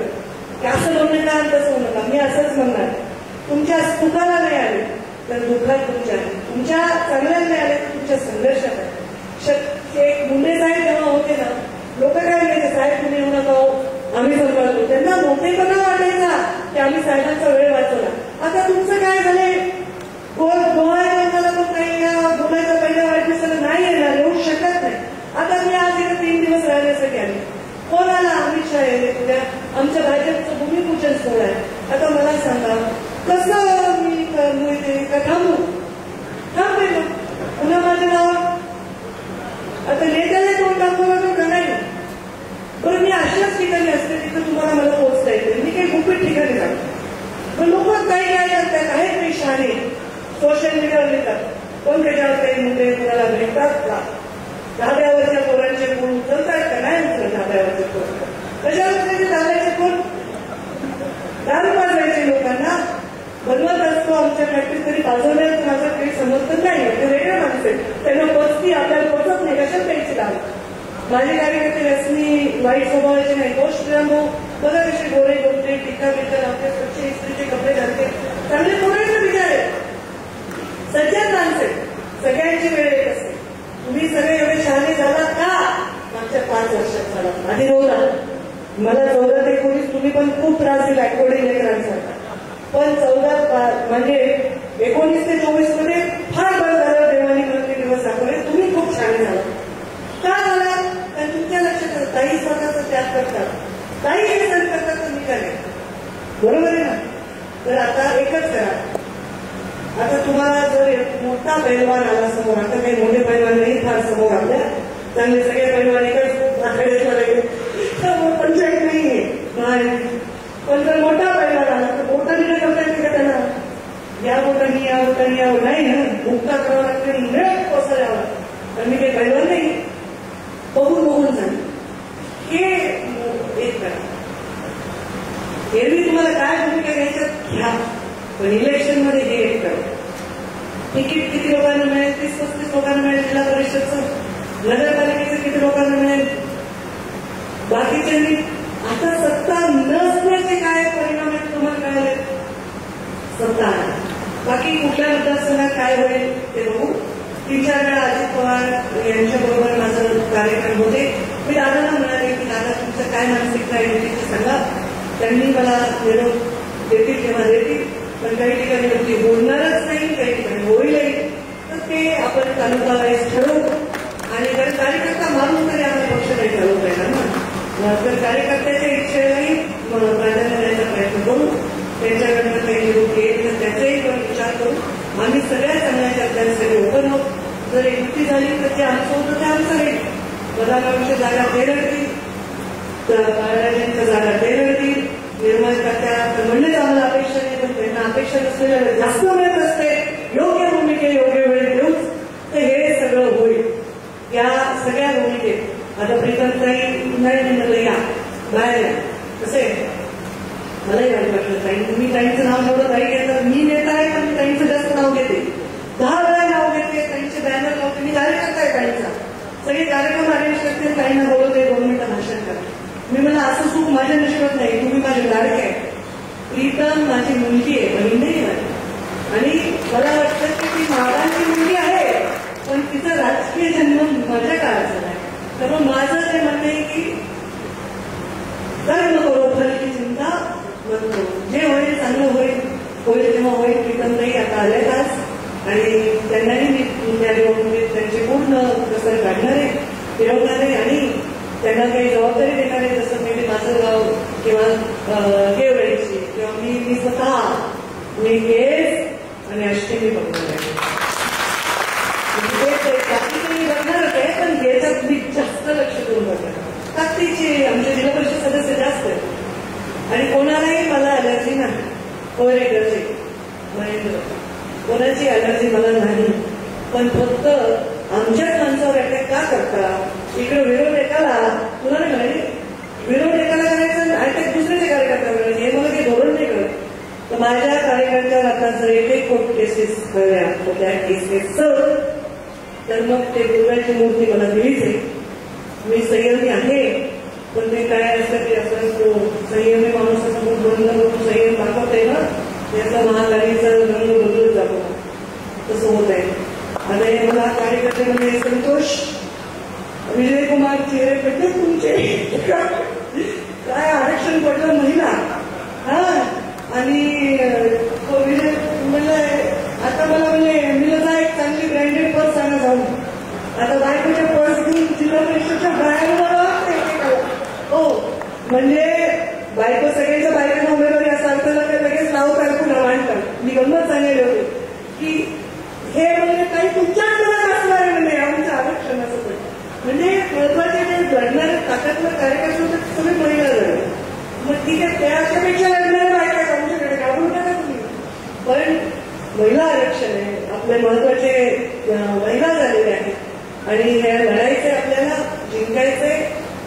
की असं बोलू नका, तसं होऊ नका. मी असंच म्हणणार, तुमच्या सुखाला नाही आले तर दुःखात तुमच्या चांगल्यात नाही आले तर तुमच्या संघर्षात आहे. मुंडे साहेब जेव्हा होते ना, लोक काय म्हणायचे, साहेब तुम्ही येऊ नका, आम्ही सांभाळतो. त्यांना मोठेपणा वाटायचा की आम्ही साहेबांचा वेळ वाचवला. आता तुमचं काय झालंय, बोलायला पण काही बोलायचा पहिल्या वाढदिवसाला नाही येणार, येऊ शकत नाही. आता मी आज इथे 3 दिवस राहण्यासाठी आले. कोणाला? अमित शहा येते उद्या, आमच्या भाजपचं भूमिपूजन सोहळा आहे. आता मला सांगा कसं मी का थांबू? थांबते ना पुन्हा माझं नाव. आता नेत्याला कोण दाखवलं का नाही? बरं मी अशाच ठिकाणी असते तिथं तुम्हाला मला पोहोचता येते. मी काही गुपित ठिकाणी जातो, पण लोक काही काय करतात, आहेत काही शहाणे, सोशल मीडियावर लिहितात, पण त्याच्यावर काही मुद्दे कुणाला भेटतात का? धाब्यावरच्या पोरांचे कोण उचलतात का? नाही उचलत धाब्यावरचे पोर. कशावर त्याचे धाब्याचे कोण? दारू पाजवायचे लोकांना बनवत असतो. आमच्या फॅक्टरीत तरी पाजवण्यात माझं काही समजत नाही. ते वेगळ्या माणसे, त्यांना पचती, आपल्याला पचत नाही, कशात प्यायची दारू. माझे कार्यकर्ते रश्मी वाईट स्वभावाचे नाही, गोष्ट बघा कसे गोरे गोमटे, टिका बिका लावते, स्वच्छ इस्त्रीचे कपडे घालते, चांगले पोरांचे विचार आहे, सज्जन माणसे. सगळ्यांची वेळ येत असते. तुम्ही सगळे एवढे शहाणे झालात का? मागच्या 5 वर्षात झाला. आधी रोज मला 14 ते 19 तुम्ही पण खूप त्रास दिला कोणी लेकरांचा, पण 14 म्हणजे 19 ते 24 मध्ये फार बरं झालं. देवानी प्रत्येक दिवस दाखवले तुम्ही खूप छान झाला. का झाला? कारण तुमच्या लक्षात ताई स्वतःचा त्याग करतात, ताई हे सण करतात, तर मी काय, बरोबर आहे ना? तर आता एकच करा. आता तुम्हाला जर मोठा पैलवान आला समोर, आता काही मोठे पैलवान नाही फार समोर आपल्या, चांगले सगळे पैलवान एकच पंचायत नाहीये, पण जर मोठा पैलवान आला तर बोटाने काय करता येते का त्यांना? या बोटाने या बोटाने या नाही ना, मुक्ता करावं लागते, नेट कोसळ यावं. तर मी काही पैलवान नाही, बघून बघून सांग हे एक करा. एरवी तुम्हाला काय भूमिका घ्यायच्यात घ्या, पण इलेक्शन मध्ये हे एक करा. तिकीट किती लोकांना मिळेल? 30-35 लोकांना मिळेल. जिल्हा परिषदचं, नगरपालिकेचं किती लोकांना मिळेल? बाकीच्यांनी आता सत्ता नसण्याचे काय परिणाम आहेत तुम्हाला कळले? सत्ता आहे, बाकी कुठल्या मतदारसंघात काय होईल ते बघू. 3-4 वेळा अजित पवार यांच्याबरोबर माझं कार्यक्रम होते. मी दादाला म्हणाले की दादा तुमचं काय मानसिकता आहे ते सांगा. त्यांनी मला निरोप देतील तेव्हा देतील, पण काही ठिकाणी होती बोलणारच नाही, काही ठिकाणी होईलही. तर ते आपण तालुका वाईज ठरवू. आणि जर कार्यकर्ता मारून तरी आम्हाला पक्ष काही चालवता येणार ना, तर कार्यकर्त्याच्या इच्छेलाही प्राधान्य देण्याचा प्रयत्न करू. त्यांच्याकडनं काही निरोप येईल तर त्याचाही पण विचार करू. आम्ही सगळ्या चांगल्या चर्चांसाठी ओपन आहोत. जर युक्ती झाली तर ते आमचं होतं ते आमचं राहील. प्रधानांच्या जागा ते लढतील, बाळराजांच्या जागा ते लढतील, निर्माणकर्त्या तर म्हणणेच आम्हाला अपेक्षा नाही, पण त्यांना अपेक्षा नसलेल्या जास्त मिळत असते. योग्य भूमिके योग्य वेळ देऊच तर हे सगळं होईल. या सगळ्या भूमिकेत आता प्रीतमताई नाही म्हणलं या बाहेर या, कसे मलाही वाईट वाटलं. ताई तुम्ही ताईंचं नाव जेवढं ताई घेतात, मी नेता आहे पण मी ताईंचं जास्त नाव घेते, 10 वेळा नाव घेते, ताईंचे बॅनर लावते. मी कार्यकर्ता आहे ताईंचा, सगळे कार्यक्रम अरेंज करते, ताईंना बोलवते, 2 मिनिटं भाषण करा. मी मला असं सुख माझ्या नशिबात नाही. तुम्ही माझे लाडके आहे. प्रीतम माझी मुलगी आहे, बहीण नाही माझी. आणि मला वाटतं की ती मागांची मुलगी आहे, पण तिचा राजकीय जन्म माझ्या काळात झाला आहे. त्यामुळे माझं ते म्हणणं आहे की कर्म करो फलाची चिंता नको. जे होईल चांगलं होईल तेव्हा होईल. प्रीतमताई आता आल्यात आज आणि त्यांनाही मी त्या निवडणुकीत त्यांचे पूर्ण कसर काढणार आहे, फिरवणार आहे आणि त्यांना काही जबाबदारी देणार आहे. जसं मी माझं गाव किंवा केवळची किंवा मी स्वतः मी केस आणि अष्टमी बघणार आहे. बाकी बघणारच आहे, पण याच्यात मी जास्त लक्ष करून बघणार. ताकदीचे आमचे जिल्हा परिषद सदस्य जास्त आहेत आणि कोणालाही मला अलर्जी नाही. कोरेगरची महेंद्र कोणाची अलर्जी मला नाही, पण फक्त आमच्याच माणसावर अटॅक का करता? इकडे विरोध एकाला तुला नाही म्हणाली कोर्ट केसेस झाल्या त्या केसेसचं, तर मग ते दुर्गाची मूर्ती मला दिलीच आहे. मी संयमी आहे, पण ते काय असतं की असं तो संयमी माणसासमोर बंद करून संयम दाखवते ना, त्याचा महाकालीचा रंग बदलून जातो, तसं होत आहे. आता हे मला कार्यकर्त्यामध्ये संतोष विजयकुमार चेहरे तुमचे काय आरक्षण पडलं महिला, हा, आणि विजय म्हणलं आता मला म्हणजे जा एक चांगली ब्रँडेड पर्स आणा जाऊन. आता बायकोच्या पर्स घेऊन जिल्हा परिषदच्या बाहेर हो, म्हणजे बायको सगळ्यांच्या बायकांना उमेदवारी असं अर्थाला काय लगेच नाव काढून मांडतात. मी गंमत सांगायला होते की हे म्हणजे काही तुमच्याच मनात असणार आहे, म्हणजे आमच्या आरक्षणाचं पण म्हणजे महत्वाचे जे लढणारे ताकदवर कार्यकर्ते होते सगळे महिला झाले. मग ठीक आहे, त्याच्यापेक्षा लढणारे बायका आमच्याकडे घाबरू नका तुम्ही, पण महिला आरक्षण आहे, आपले महत्वाचे महिला झालेले आहेत आणि हे लढायचे, आपल्याला जिंकायचे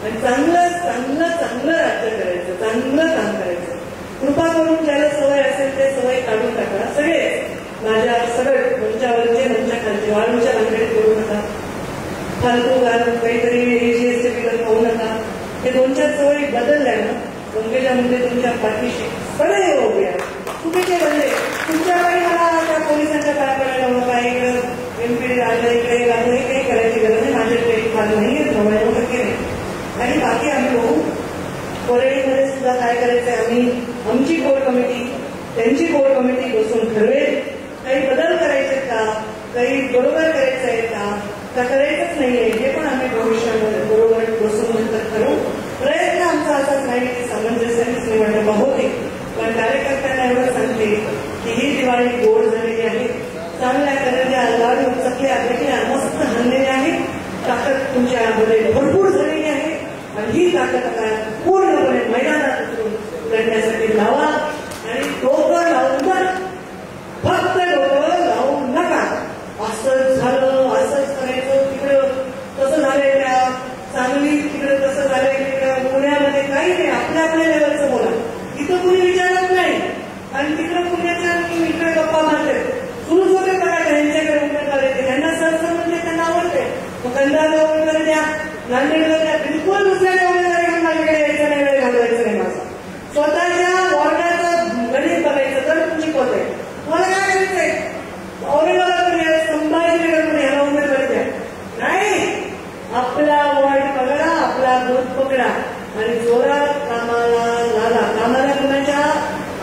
आणि चांगलं चांगलं चांगलं राज्य करायचं, चांगलं काम करायचं. कृपा करून ज्याला सवय असेल ते सवय काढून टाका. सगळे माझ्या सगळं मंचावरचे मंचाखालचे वाळूच्या भानगडीत करू नका, फालतू काहीतरी एजीएसचे बिल खाऊ नका. हे 2-4 सवयी बदलल्या ना, पंकजा मुंडे तुमच्या पाठीशी सगळे उभे आहेत. चुकीचे बनले तुमच्या काही मला त्या पोलिसांच्या पाया पडायला नका, इकडे एमपीडी राहिलं, इकडे राहिलं, काही करायची गरज नाही. माझ्याकडे काही फार नाही आहे, 99% नाही. आणि बाकी आम्ही बघू कोरेडीमध्ये सुद्धा काय करायचंय. आम्ही आमची कोर कमिटी त्यांची कोर कमिटी बसून ठरवेल काही बदल करायचे का, काही बरोबर करायचं आहे का करायचंच नाहीये, हे पण आम्ही भविष्यामध्ये बरोबर बसून नंतर ठरवू. प्रयत्न आमचा असाच नाही की सामंजस्यानेच निवडणुका होते, पण कार्यकर्त्यांना एवढं सांगते की ही दिवाळी गोड झालेली आहे, चांगल्या करंज्या लाडू चकल्या देखील मस्त हल्लेल्या आहेत, ताकद तुमच्यामध्ये भरपूर झालेली आहे आणि ही ताकद आता पूर्णपणे मैदानात उतरून लढण्यासाठी लावा. आणि डोकं लावून फक्त डोकं लावू नका. असंच झालं, असंच करायचं, तिकडं तसं झालंय, त्या सांगली तिकडं तसं झालंय, तिकडं पुण्यामध्ये काही नाही, आपल्या आपल्या लेवलचं बोला. इथं कुणी विचारत नाही आणि तिकडं पुण्याच्या इकडे गप्पा मारते सुरूच होते बघा. त्यांच्याकडे उमेदवार येते, त्यांना सहसा म्हणजे त्यांना आवडते. मग कंधारला उमेदवारी द्या, नांदेडला द्या, बिलकुल दुसऱ्या उमेदवारी माझ्याकडे यायचं नाही, वेळ घालवायचं नाही. माझा स्वतःच्या वॉर्डाचं गणित बघायचं तर तुमची पद आहे. तुम्हाला काय करायचंय, औरंगाबाद संभाजीनगर याला उमेदवारी द्या, नाही आपला वॉर्ड पकडा, आपला बूथ पकडा आणि जोरात कामाला लागा. कामाला कुणाच्या,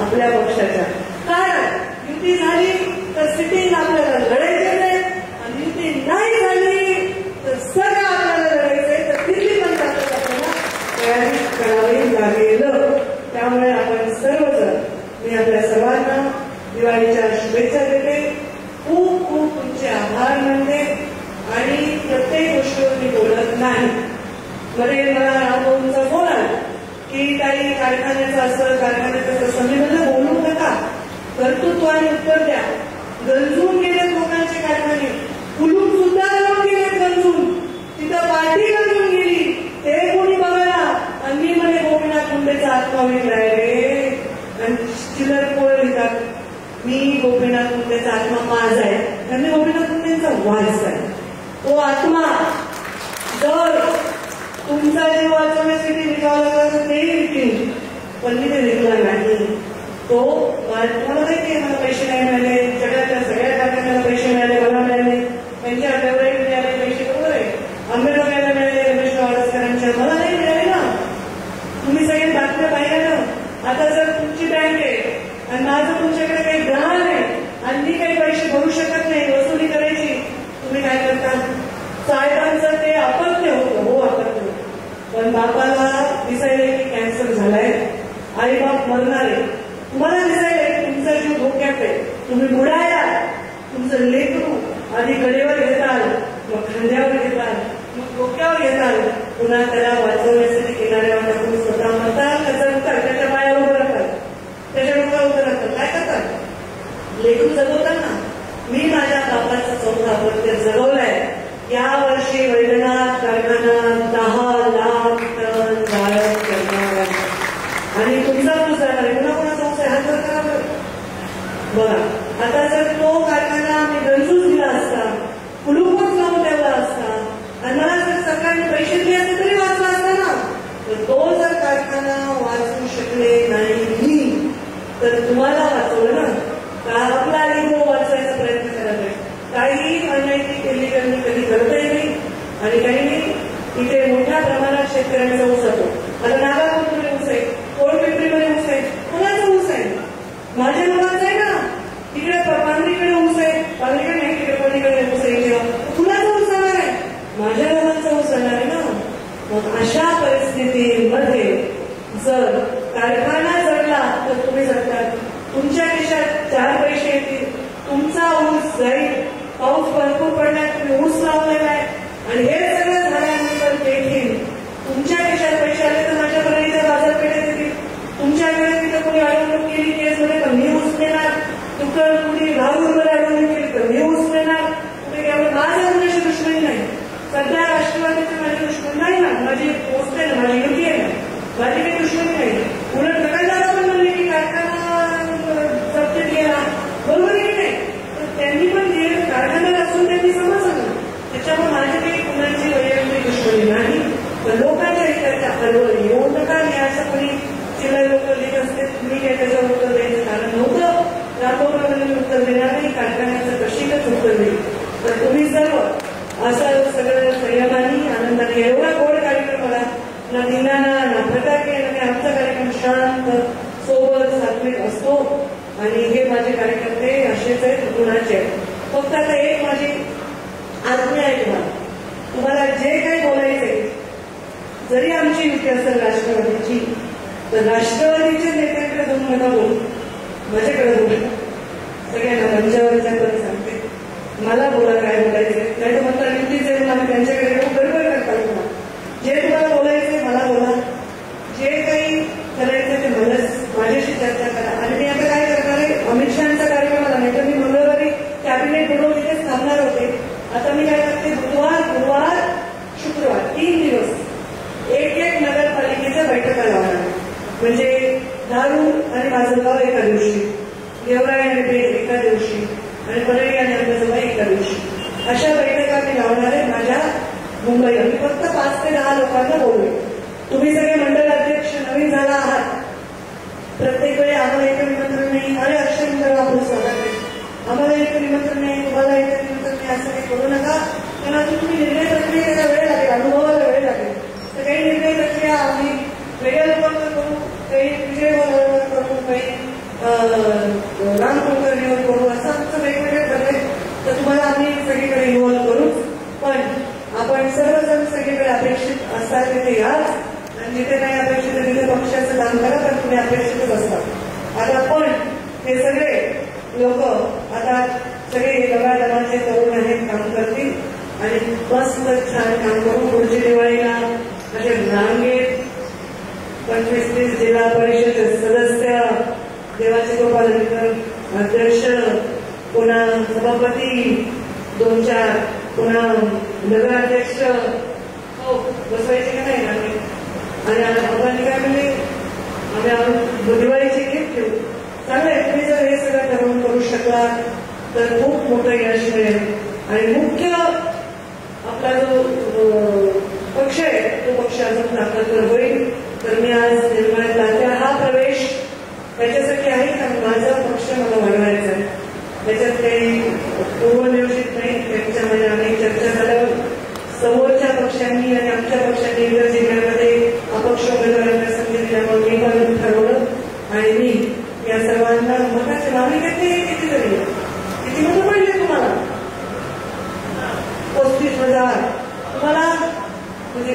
आपल्या पक्षाच्या. कारण युती झाली तर सिटिंग आपल्याला लढायचे नाही आणि युती नाही झाली तर सगळं आपल्याला लढायचंय, तर दिल्ली पण ताकद आपल्याला तयारी करावी लागेल. त्यामुळे आपण सर्वजण, मी आपल्या सर्वांना दिवाळीच्या शुभेच्छा देते, खूप खूप तुमचे आभार मानते. आणि प्रत्येक गोष्टीवर मी बोलत नाही. मध्ये मला रामभाऊंचा फोन आला की काही कारखान्याचं असं, कारखान्याचं तसं. मी म्हणलं बोलू नका, कर्तृत्वाने उत्तर द्या. गंजून गेले लोकांचे कारखाने, फुलून सुद्धा लावून गेले गंजून, तिथं पाठी गंजून गेली, ते कोणी बघायला. आणि मी म्हणे गोपीनाथ मुंडेचा आत्मा विकलाय रे, आणि चिल्लर पोळ लिहितात. मी गोपीनाथ मुंडेचा आत्मा माझा आहे, त्यांनी गोपीनाथ मुंडेचा वारसा आहे. तो आत्मा जर तुमचा जीव वाचवण्यासाठी विकावा लागला तर तेही विकतील, पण मी ते विकला नाही. तो तुम्हाला माहिती आहे, मला पैसे नाही मिळाले, जगातल्या सगळ्या कारखान्याला पैसे मिळाले, मला मिळाले, त्यांच्या फेवरेट मिळाले पैसे, बरोबर आहे. आंबेडकरांना मिळाले, रमेश वाडसकरांच्या, मला नाही मिळाले ना. तुम्ही सगळे बातम्या पाहिल्या ना. आता जर तुमची बँक आहे आणि माझं तुमच्याकडे काही ग्रहण आहे आणि मी काही पैसे भरू शकत नाही, वसुली करायची, तुम्ही काय करता. साहेबांचं ते अपत्य होतं, हो अपत्य होतं, पण बापाला दिसायला की कॅन्सर झालाय, आई बाप मरणार आहे, तुम्हाला दिसायला तुमचा जीव धोक्यात आहे, तुम्ही बुडायला, तुमचं लेकरू आधी कडेवर घेताल, मग खांद्यावर घेताल, मग डोक्यावर घेताल, पुन्हा त्याला वाचवण्यासाठी किनाऱ्यावर टाकून स्वतः म्हणताल, त्याचा उतर त्याच्या पायावर उभं राहतात, त्याच्या डोक्यावर उभं राहतात. काय करतात, लेकरू जगवताना. मी माझ्या बापाचा 4था अपत्य जगवलाय. या वर्षी वैद्यनाथ कारखाना 10 लाख टन जाळं करणार आहे आणि तुमचा ऊस जाणार आहे. पुन्हा कोणाचा ऊस आहे, हात वर करा बघा. आता जर आणि काही नाही, इथे मोठ्या प्रमाणात शेतकऱ्यांचा ऊस जातो. आता नागापूरमध्ये ऊस आहे, कोळपिंपरीमध्ये ऊस आहे, कोणाचा ऊस आहे? माझ्या लोकांचा आहे ना. तिकडे पांढरीकडे ऊस आहे, पांढरीकडे नाही, तिकडे पांढरीकडे ऊस आहे. जेव्हा कुणाचा ऊस जाणार आहे? माझ्या लोकांचा ऊस जाणार आहे ना. मग अशा परिस्थितीमध्ये जर कारखाना जगला तर तुम्ही जगतात, तुमच्या देशात 4 पैसे येतील, तुमचा ऊस जाईल. पाऊस भरपूर पडलाय, तुम्ही ऊस लावलेला आहे आणि हे सगळं झाल्यानंतर देखील तुमच्या देशात पैसे आले तर माझ्याकडे इथे बाजारपेठेत येतील. तुमच्याकडे तिथं कोणी अडवणूक केली केसमध्ये तर मी ऊस देणार. तुमचं कुणी भावमध्ये अडवणूक केली तर मी ऊस देणार. तुम्ही त्यामुळे माझ्या माझी दुश्मनी नाही. सध्या राष्ट्रवादीची माझी दुश्मनी नाही ना, माझी पोस्ट आहे ना, माझी युती आहे ना, माझी काही दुश्मनी नाही. उलट दुकानदार पण म्हणले की कारखाना जप्त केला, बरोबर आहे नाही. तर त्यांनी पण कारखान्यात असून त्यांनी समजलं. त्याच्यामुळे माझी काही कुणाची वैयक्तिक दुश्मनी नाही. पण लोकांच्या हिताच्या हलवल येऊ नका. आणि असं कोणी चिल्लर लोक लिहित असते, मी काय त्याच्यावर उत्तर द्यायचं कारण नव्हतं. रामभाऊरावांनी उत्तर देणार नाही, कारखान्याचं कशीकच उत्तर देईल. तर तुम्ही सर्व असं सगळं संयमानी आनंदाने, एवढा गोड कार्यक्रम मला ना धिंगाणा ना फटाके आणि आमचा कार्यक्रम शांत सोबत सात्विक असतो. आणि हे माझे कार्यकर्ते असेच आहेत, गुणाचे आहेत. फक्त आता एक माझी आज्ञा आहे तुम्हाला जे काही बोलायचंय, जरी आमची युती असेल राष्ट्रवादीची, तर राष्ट्रवादीच्या नेत्यांकडे जाऊन नका बोलू, माझ्याकडे बोलू. सगळ्यांना मंचावरच्या पण सांगते, मला बोला काय बोलायचंय. नाही तर म्हणता युतीचे आम्ही त्यांच्याकडे गडबड करता. जे तुम्हाला बोलायचंय मला बोला, जे काही करायचं ते मलाच माझ्याशी चर्चा करा. आणि मी आता काय करणार आहे, अमित शहाचा कार्यक्रम आला नाही तर मी मंगळवारी कॅबिनेट बोलवून तिथेच थांबणार होते. आता मी काय करते, बुधवार गुरुवार शुक्रवार 3 दिवस एक नगरपालिकेच्या बैठका लावणार. म्हणजे धारूर आणि माजलगाव एका दिवशी, गेवराई आणि पेठ एका दिवशी आणि परळी आणि अंबाजोगाई एका दिवशी. अशा बैठका मी लावणार आहे माझ्या मुंबईला. मी फक्त 5 ते 10 लोकांना बोलले. तुम्ही सगळे मंडळ अध्यक्ष नवीन झाला आहात, प्रत्येक वेळी आम्हाला एक निमंत्रण नाही, अरे अक्षय मंडळ आपलं स्वागत आहे, आम्हाला एक निमंत्रण नाही, तुम्हाला एक निमंत्रण नाही, असं काही करू नका. त्यांना तुम्ही निर्णय प्रक्रियेला वेळ लागेल, अनुभवाला वेळ लागेल. तर काही निर्णय प्रक्रिया आम्ही वेगळ्या लोकांवर करू, काही विजयवर करू, काही राम कुलकर्णीवर करू, असं आमचं वेगवेगळे ठरले. तर तुम्हाला आम्ही सगळीकडे इन्व्हॉल्व करू. पण आपण सर्वजण सगळीकडे अपेक्षित असतात तिथे या, आणि जिथे नाही अपेक्षित तिथे पक्षाचं काम करा, पण तुम्ही अपेक्षितच असतात. आता पण हे सगळे लोक आता सगळे दमाचे तरुण आहेत, काम करतील आणि मस्त छान काम करून पुढची दिवाळीला असे रांगेत 25-30 जिल्हा परिषद सदस्य, देवाचे गोपालकर अध्यक्ष, पुन्हा सभापती 2-4, पुन्हा नगराध्यक्ष बसवायचे का नाही आम्ही. आणि आम्हाला काय म्हणजे आम्ही दिवाळीची गिफ्ट घेऊ. चांगलंय, तुम्ही जर हे सगळं ठरवून करू शकला तर खूप मोठं यश मिळेल. आणि मुख्य आपला जो पक्ष आहे तो पक्ष अजून ताकदवर होईल. तर मी आज निर्माण हा प्रवेश त्याच्यासाठी आहे का माझा पक्ष मला वाढवायचा आहे, त्याच्यात काही पूर्वनियोजित नाही. त्याच्यामध्ये आम्ही चर्चा झाल्यावर समोरच्या पक्षांनी आणि आमच्या पक्षांनी इतर जिल्ह्यामध्ये अपक्ष उमेदवारांना संधी दिल्यामुळे मी पण ठरवलं आणि मी या सर्वांना मताची मागणी करते. किती मतं पडले तुम्हाला? 35,000. तुम्हाला म्हणजे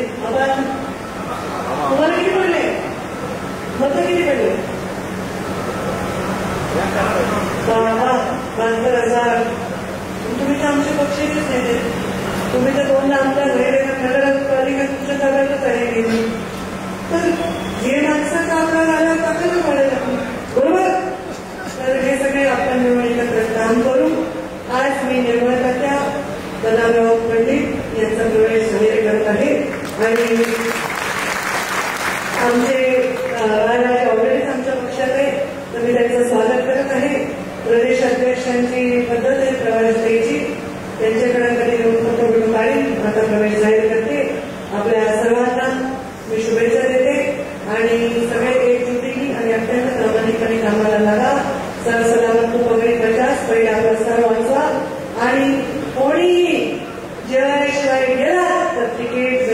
तुम्हाला किती पडले मतं? किती पडले? 72,000. तुम्ही तर आमच्या पक्षाचेच नेते, तुम्ही तर 2 आमदार नगरपालिका तुमच्या ताब्यातच आहे. तर जे माणसं कामगार आल्यावर टाकायला पाहिजे, बरोबर? तर हे सगळे आपण मिळून एकत्र काम करू. आज मी निर्मळताच्या बदामराव पंडित यांचा प्रवेश जाहीर करत आहे. आणि आमचे राजराजे ऑलरेडीच आमच्या पक्षात आहे, तर मी त्यांचं स्वागत करत आहे. प्रदेश अध्यक्षांची पद्धत आहे प्रवेश द्यायची, त्यांच्याकडे कधी येऊन फोटो बिटो काढीन. आता प्रवेश जाहीर करते. आपल्या सर्वांना मी शुभेच्छा देते आणि सगळे एकजुटीने आणि अत्यंत प्रामाणिकपणे कामाला लागा. सरसलामत तू पगडी बजास, पहिले आपला सर वाचवा आणि कोणीही जेवणाशिवाय गेला तर की